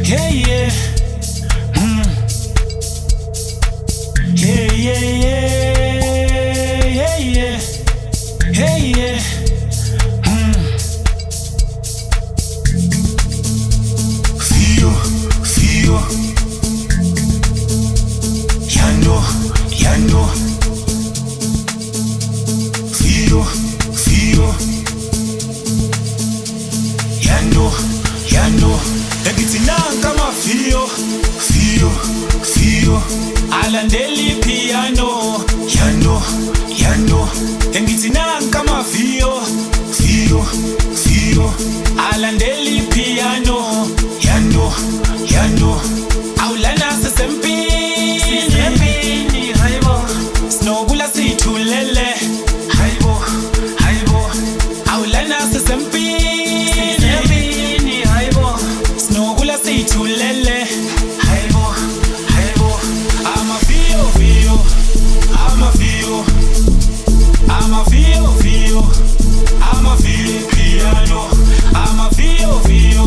Yeah, yeah. Yeah, yeah, yeah. Yeah, yeah. Yeah, yeah. Feel, feel. Ya no, ya no. Feel, feel. Ya no, ya no. Ngithi nanka mafio, fio, fio. Alandeli piano, ya no, ya no. Ngithi nanka mafio, fio, fio. Alandeli piano, ya no, ya no. Awulana sesempini, sesempini, hayibo. Sinokula sithulele, hayibo, hayibo. Awulana sesempini, sesempini, hayibo. Sinokula sithulele, hayibo, hayibo. Amafio, fio, amafio, amafio, fio, amafio piano, amafio, fio,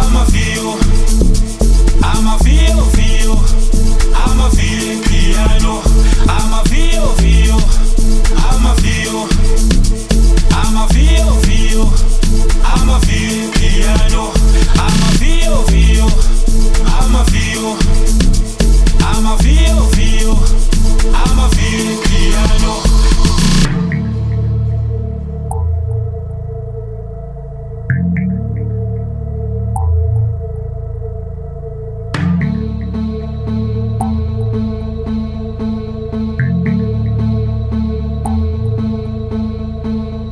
amafio. I'm a feel, I'm a feel piano. I'm a feel, I'm a feel, I'm a feel, I'm a feel piano. I'm a feel, I'm a feel, I'm a feel, I'm a feel piano.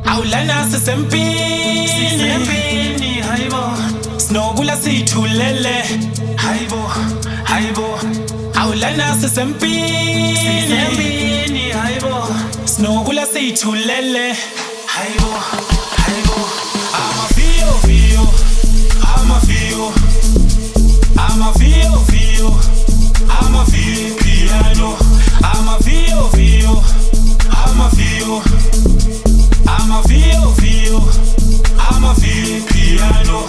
Awulana sesempini, sesempini, hayibo. Sinokula sithulele, hayibo, hayibo. Awulana sesempini, sesempini, hayibo. Sinokula sithulele, hayibo, hayibo. I'm a feel, I'm a feel, I'm a feel, I'm a feel piano. I'm a feel, I'm a feel. I'm a feel, I'm a feel piano.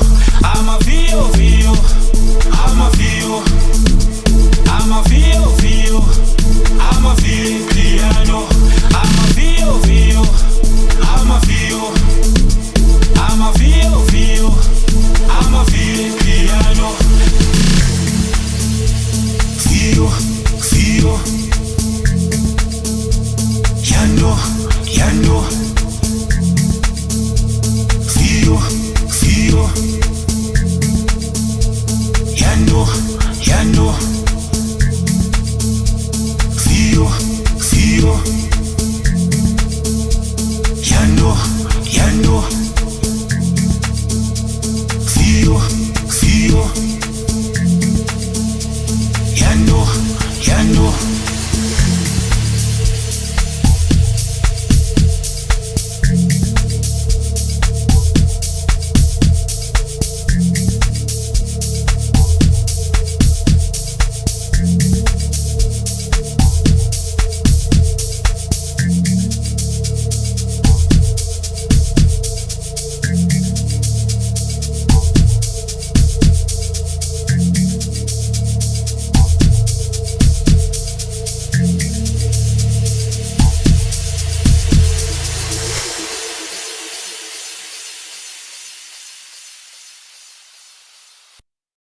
I'm a feel, I'm a feel, I'm a feel, I'm a feel piano. I'm a feel, I'm a feel, I'm a feel, I'm a feel piano. Feel, feel. Ya no, ya no. Feel, feel. Ya no, ya no. Feel, feel. Ya no, ya no.